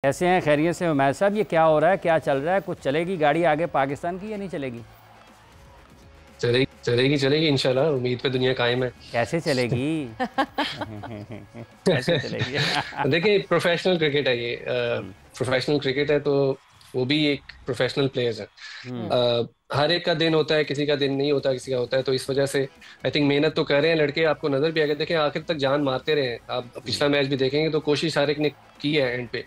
कैसे हैं? खैरियत से उमैद साहब? ये क्या हो रहा है, क्या चल रहा है? कुछ चलेगी गाड़ी आगे पाकिस्तान की या नहीं चलेगी? चलेगी चलेगी चलेगी इंशाल्लाह, उम्मीद पे दुनिया कायम है। कैसे चलेगी? कैसे चलेगी? देखिए, प्रोफेशनल क्रिकेट है ये। हम्म, प्रोफेशनल क्रिकेट है तो वो भी एक प्रोफेशनल प्लेयर्स है। हम्म, हर एक का दिन होता है, किसी का दिन नहीं होता, किसी का होता है, तो इस वजह से आई थिंक मेहनत तो कर रहे हैं लड़के। आपको नजर भी आएगा, देखें आखिर तक जान मारते रहे हैं। आप हम्म। पिछला मैच भी देखेंगे तो कोशिश हर एक ने की है एंड पे।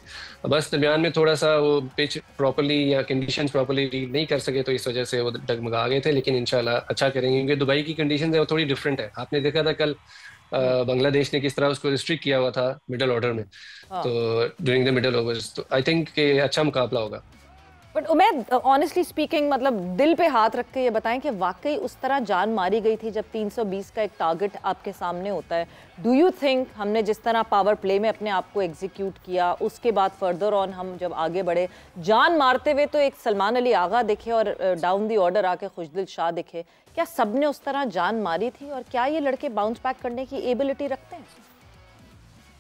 बस दरमियान में थोड़ा सा वो पिच प्रॉपरली या कंडीशंस प्रॉपरली रीड नहीं कर सके, तो इस वजह से वो डगमगा गए थे। लेकिन इंशाल्लाह अच्छा करेंगे, क्योंकि दुबई की कंडीशन है वो थोड़ी डिफरेंट है। आपने देखा था कल हम्म, बांग्लादेश ने किस तरह उसको रिस्ट्रिक्ट किया हुआ था मिडिल ऑर्डर में। हाँ। तो ड्यूरिंग द मिडिल ओवर्स तो आई थिंक कि अच्छा मुकाबला होगा। बट उमैद, ऑनेस्टली स्पीकिंग, मतलब दिल पे हाथ रख के ये बताएं कि वाकई उस तरह जान मारी गई थी जब 320 का एक टारगेट आपके सामने होता है? डू यू थिंक हमने जिस तरह पावर प्ले में अपने आप को एग्जीक्यूट किया, उसके बाद फर्दर ऑन हम जब आगे बढ़े, जान मारते हुए तो एक सलमान अली आगा दिखे और डाउन दी ऑर्डर आके खुशदिल शाह दिखे, क्या सबने उस तरह जान मारी थी? और क्या ये लड़के बाउंस बैक करने की एबिलिटी रखते हैं?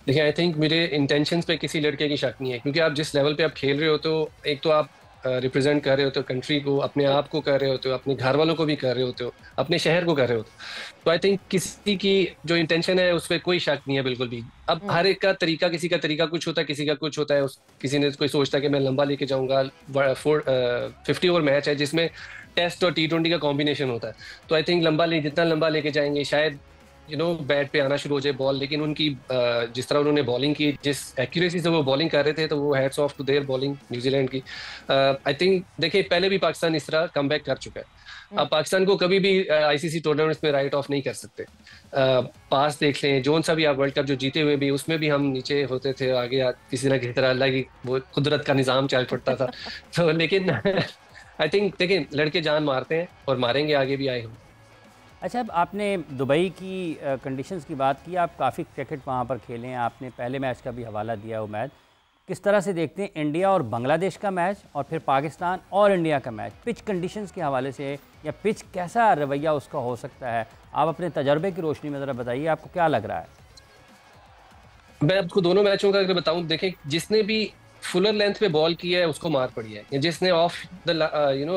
देखिए, आई थिंक मेरे इंटेंशंस पे किसी लड़के की शक नहीं है, क्योंकि आप जिस लेवल पे आप खेल रहे हो तो एक तो आप रिप्रेजेंट कर रहे होते हो कंट्री को, अपने आप को कर रहे होते हो, अपने घर वालों को भी कर रहे होते हो, अपने शहर को कर रहे होते हो। तो आई थिंक किसी की जो इंटेंशन है उस पर कोई शक नहीं है बिल्कुल भी। अब हर एक का तरीका, किसी का तरीका कुछ होता है, किसी का कुछ होता है। किसी ने कोई सोचता है कि मैं लंबा लेके जाऊंगा। 50 ओवर मैच है जिसमें टेस्ट और T20 का कॉम्बिनेशन होता है। तो आई थिंक जितना लंबा लेके जाएंगे, शायद बैट पे आना शुरू हो जाए बॉल। लेकिन उनकी जिस तरह उन्होंने बॉलिंग की, जिस एक्यूरेसी से वो बॉलिंग कर रहे थे, तो वो hats off to their bowling New Zealand की। आई थिंक देखिए, पहले भी पाकिस्तान इस तरह कमबैक कर चुका है। अब पाकिस्तान को कभी भी आईसीसी टूर्नामेंट्स में राइट ऑफ नहीं कर सकते। पास देख लें, जोन सा भी आप वर्ल्ड कप जो जीते हुए भी, उसमें भी हम नीचे होते थे, आगे किसी ना किसी तरह अल्लाह की वो कुदरत का निजाम चल पड़ता था। तो लेकिन आई थिंक देखिए, लड़के जान मारते हैं और मारेंगे, आगे भी आए हम। अच्छा, अब आपने दुबई की कंडीशंस की बात की। आप काफ़ी क्रिकेट वहाँ पर खेले हैं, आपने पहले मैच का भी हवाला दिया उमैद। किस तरह से देखते हैं इंडिया और बांग्लादेश का मैच और फिर पाकिस्तान और इंडिया का मैच, पिच कंडीशंस के हवाले से, या पिच कैसा रवैया उसका हो सकता है? आप अपने तजर्बे की रोशनी में ज़रा बताइए, आपको क्या लग रहा है? मैं आपको दोनों मैचों का अगर बताऊं, देखें जिसने भी फुलर लेंथ पे बॉल किया है उसको मार पड़ी है, या जिसने ऑफ द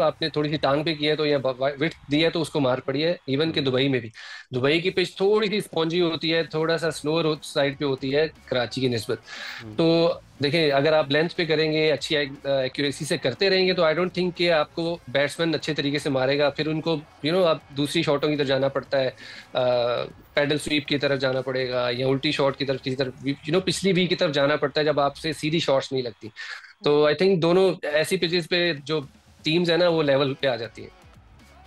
आपने थोड़ी सी टांग पे किया है तो, या विड्थ दी है तो उसको मार पड़ी है। इवन के दुबई में भी, दुबई की पिच थोड़ी सी स्पॉन्जी होती है, थोड़ा सा स्लोअर साइड पे होती है कराची की निस्बत। तो देखिए, अगर आप लेंथ पे करेंगे, अच्छी एक्यूरेसी से करते रहेंगे, तो आई डोंट थिंक कि आपको बैट्समैन अच्छे तरीके से मारेगा। फिर उनको आप दूसरी शॉटों की तरफ जाना पड़ता है, पैडल स्वीप की तरफ जाना पड़ेगा, या उल्टी शॉट की तरफ, किसी तरफ पिछली वी की तरफ जाना पड़ता है, जब आपसे सीधी शॉट्स नहीं लगती। तो आई थिंक दोनों ऐसी पिचेस पे जो टीम्स है ना, वो लेवल पे आ जाती है।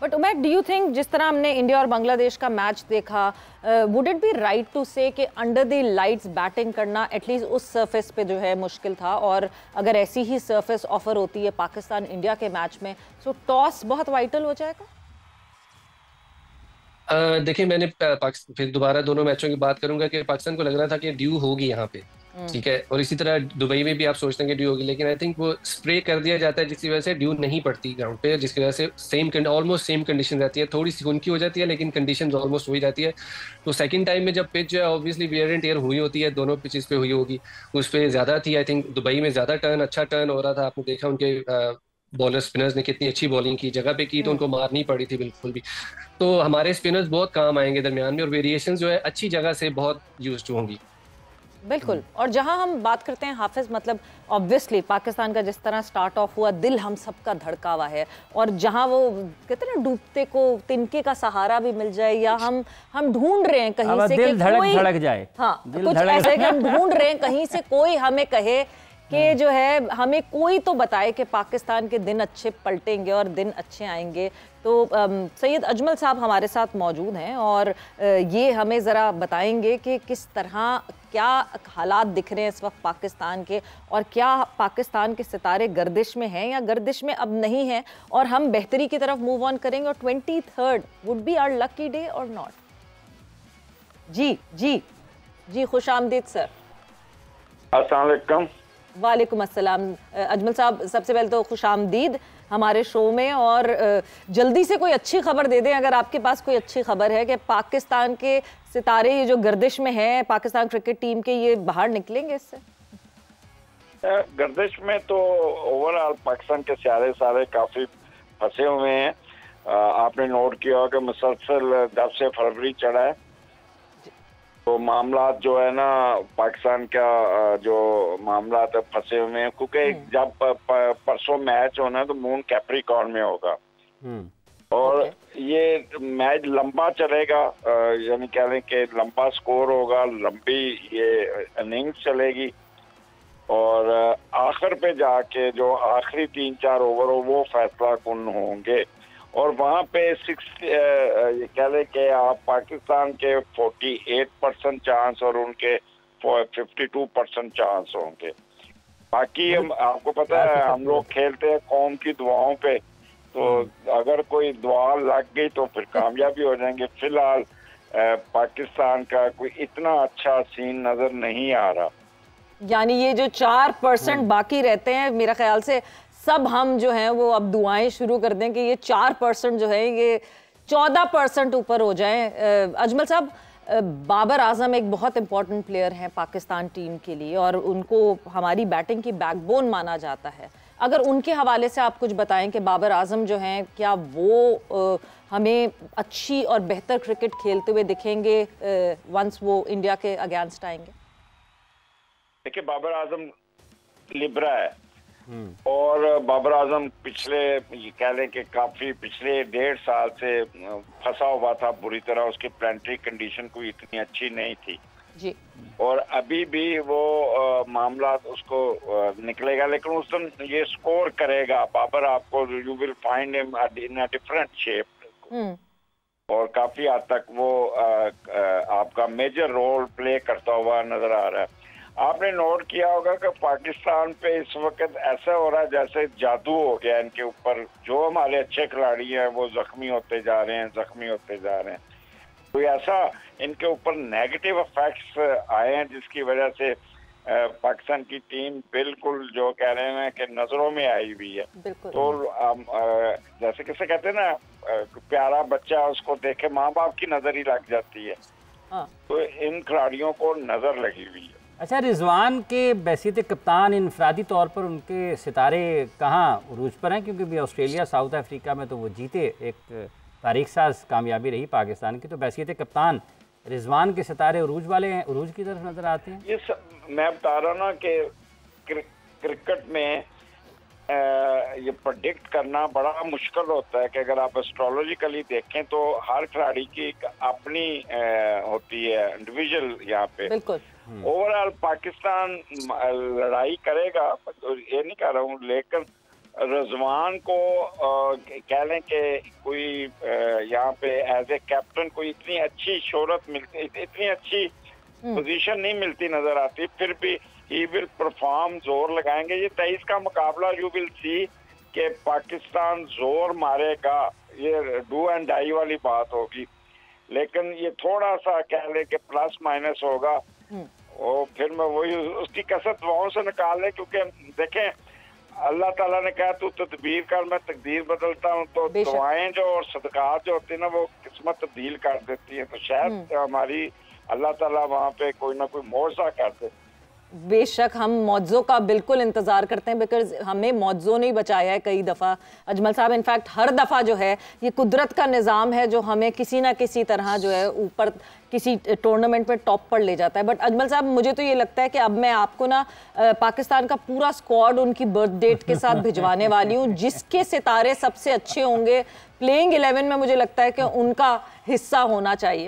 But Umaid, do you think जिस तरह हमने इंडिया और बांग्लादेश का मैच देखा, would it be right to say कि अंडर द लाइट्स बैटिंग करना एटलीस्ट उस सरफेस पे जो है मुश्किल था, और अगर ऐसी ही सरफेस ऑफर होती है पाकिस्तान इंडिया के मैच में, सो टॉस बहुत वाइटल हो जाएगा? देखिए, मैंने फिर दोबारा दोनों मैचों की बात करूंगा कि पाकिस्तान को लग रहा था कि ड्यू होगी यहाँ पे, ठीक है, और इसी तरह दुबई में भी आप सोचते हैं कि ड्यू होगी, लेकिन आई थिंक वो स्प्रे कर दिया जाता है जिसकी वजह से ड्यू नहीं पड़ती ग्राउंड पे, जिसकी वजह से ऑलमोस्ट सेम कंडीशन रहती है। थोड़ी सी उनकी हो जाती है, लेकिन कंडीशन ऑलमोस्ट वही रहती है। तो सेकंड टाइम में जब पिच जो है ऑब्वियसली वियर एंड टेयर हुई होती है, दोनों पिचेस पे हुई होगी, उस पर ज्यादा थी। आई थिंक दुबई में ज्यादा अच्छा टर्न हो रहा था। आपने देखा उनके बॉलर स्पिनर्स ने कितनी अच्छी बॉलिंग की, जगह पे की, तो उनको मार नहीं पड़ी थी बिल्कुल भी। तो हमारे स्पिनर्स बहुत काम आएंगे दरमियान में, और वेरिएशन जो है अच्छी जगह से बहुत यूज्ड होंगी। बिल्कुल। और जहां हम बात करते हैं हाफिज, मतलब ऑब्वियसली पाकिस्तान का जिस तरह स्टार्ट ऑफ हुआ, दिल हम सबका धड़का हुआ है, और जहां वो कहते हैं ना, डूबते को तिनके का सहारा भी मिल जाए, या हम ढूंढ रहे हैं कहीं से दिल कि कोई धड़क जाए, हाँ, कुछ ऐसे कि हम ढूंढ रहे हैं कहीं से कोई हमें कहे कि जो है, हमें कोई तो बताए कि पाकिस्तान के दिन अच्छे पलटेंगे और दिन अच्छे आएंगे। तो सैयद अजमल साहब हमारे साथ मौजूद हैं, और ये हमें ज़रा बताएंगे कि किस तरह, क्या हालात दिख रहे हैं इस वक्त पाकिस्तान के, और क्या पाकिस्तान के सितारे गर्दिश में हैं या गर्दिश में अब नहीं हैं, और हम बेहतरी की तरफ मूव ऑन करेंगे। और 23rd would be our lucky day और नॉट? जी जी जी, खुश आमदीद सर। अस्सलाम वालेकुम। वालेकुम अस्सलाम। अजमल साहब, सबसे पहले तो खुश आमदीद हमारे शो में, और जल्दी से कोई अच्छी खबर दे दें अगर आपके पास कोई अच्छी खबर है कि पाकिस्तान के सितारे ये जो गर्दिश में हैं पाकिस्तान क्रिकेट टीम के, ये बाहर निकलेंगे इससे। गर्दिश में तो ओवरऑल पाकिस्तान के सारे काफी फंसे हुए हैं। आपने नोट किया होगा मुसलसल 10 से फरवरी चढ़ा है, तो मामला जो है ना पाकिस्तान का जो मामला है फंसे हुए हैं, क्योंकि जब परसों मैच होना है तो मून कैप्रिकॉर्न में होगा और ये मैच लंबा चलेगा, यानी कह लें कि लंबा स्कोर होगा, लंबी ये इनिंग्स चलेगी और आखिर पे जाके जो आखिरी 3-4 ओवर हो वो फैसला कुन होंगे और वहाँ पे ये कह लें कि आप पाकिस्तान के 48% चांस और उनके 52% चांस होंगे। बाकी हम आपको पता है हम लोग खेलते हैं कौम की दुआओं पे, तो अगर कोई दुआ लग गई तो फिर कामयाबी हो जाएंगे। फिलहाल पाकिस्तान का कोई इतना अच्छा सीन नजर नहीं आ रहा। यानी ये जो 4% बाकी रहते हैं, मेरा ख्याल से सब हम जो हैं वो अब दुआएं शुरू कर दें कि ये 4% जो है ये 14% ऊपर हो जाएं। अजमल साहब, बाबर आजम एक बहुत इंपॉर्टेंट प्लेयर हैं पाकिस्तान टीम के लिए और उनको हमारी बैटिंग की बैकबोन माना जाता है। अगर उनके हवाले से आप कुछ बताएं कि बाबर आजम जो हैं क्या वो हमें अच्छी और बेहतर क्रिकेट खेलते हुए दिखेंगे वंस वो इंडिया के अगेंस्ट आएंगे? देखिए, बाबर आजम लिब्रा है और बाबर आजम पिछले ये कह लें कि काफी पिछले 1.5 साल से फंसा हुआ था बुरी तरह, उसकी प्लानिटरी कंडीशन कोई इतनी अच्छी नहीं थी जी। और अभी भी वो मामला उसको निकलेगा, लेकिन उस दिन ये स्कोर करेगा बाबर, आपको you will find him in a different shape और काफी हद तक वो आपका मेजर रोल प्ले करता हुआ नजर आ रहा है। आपने नोट किया होगा कि पाकिस्तान पे इस वक्त ऐसा हो रहा है जैसे जादू हो गया इनके ऊपर। जो हमारे अच्छे खिलाड़ी हैं वो जख्मी होते जा रहे हैं, कोई ऐसा इनके ऊपर नेगेटिव इफेक्ट्स आए हैं जिसकी वजह से पाकिस्तान की टीम बिल्कुल जो कह रहे हैं कि नजरों में आई हुई है। तो जैसे किसे कहते हैं ना, प्यारा बच्चा उसको देखे माँ बाप की नजर ही लग जाती है। तो इन खिलाड़ियों को नजर लगी हुई है। अच्छा, रिजवान के बैसियत कप्तान इनफरादी तौर पर उनके सितारे कहाँ उरूज पर हैं? क्योंकि भी ऑस्ट्रेलिया साउथ अफ्रीका में तो वो जीते, एक तारीख साज कामयाबी रही पाकिस्तान की, तो बैसियत कप्तान रिजवान के सितारे उरूज वाले हैं, उरूज की तरफ नजर आते हैं। ये मैं बता रहा हूँ ना कि क्रिकेट में ये प्रेडिक्ट करना बड़ा मुश्किल होता है कि अगर आप एस्ट्रोलॉजिकली देखें तो हर खिलाड़ी की एक अपनी होती है इंडिविजुअल यहाँ पे। बिल्कुल ओवरऑल पाकिस्तान लड़ाई करेगा, ये नहीं कह रहा हूँ, लेकिन रिजवान को कह लें कि कोई यहाँ पे एज ए कैप्टन कोई इतनी अच्छी शोहरत मिलती, इतनी अच्छी पोजीशन नहीं मिलती नजर आती, फिर भी ही विल परफॉर्म, जोर लगाएंगे। ये 23 का मुकाबला यू विल सी कि पाकिस्तान जोर मारेगा, ये डू एंड डाई वाली बात होगी, लेकिन ये थोड़ा सा कह ले कि प्लस माइनस होगा और फिर मैं वही उसकी कसरत दुआओं से निकाल ले, क्योंकि देखें अल्लाह ताला ने कहा तू तदबीर कर, मैं तकदीर बदलता हूँ, तो दुआएं जो और सदकात जो होती है ना वो किस्मत तब्दील कर देती है। तो शायद हमारी अल्लाह ताला वहाँ पे कोई ना कोई मौजज़ा कर दे। बेशक हम मौजों का बिल्कुल इंतज़ार करते हैं, बिकॉज हमें मौजों ने बचाया है कई दफ़ा अजमल साहब। इनफैक्ट हर दफ़ा जो है ये कुदरत का निज़ाम है जो हमें किसी ना किसी तरह जो है ऊपर किसी टूर्नामेंट में टॉप पर ले जाता है। बट अजमल साहब, मुझे तो ये लगता है कि अब मैं आपको ना पाकिस्तान का पूरा स्क्वाड उनकी बर्थ डेट के साथ भिजवाने वाली हूँ। जिसके सितारे सबसे अच्छे होंगे प्लेइंग 11 में मुझे लगता है कि उनका हिस्सा होना चाहिए।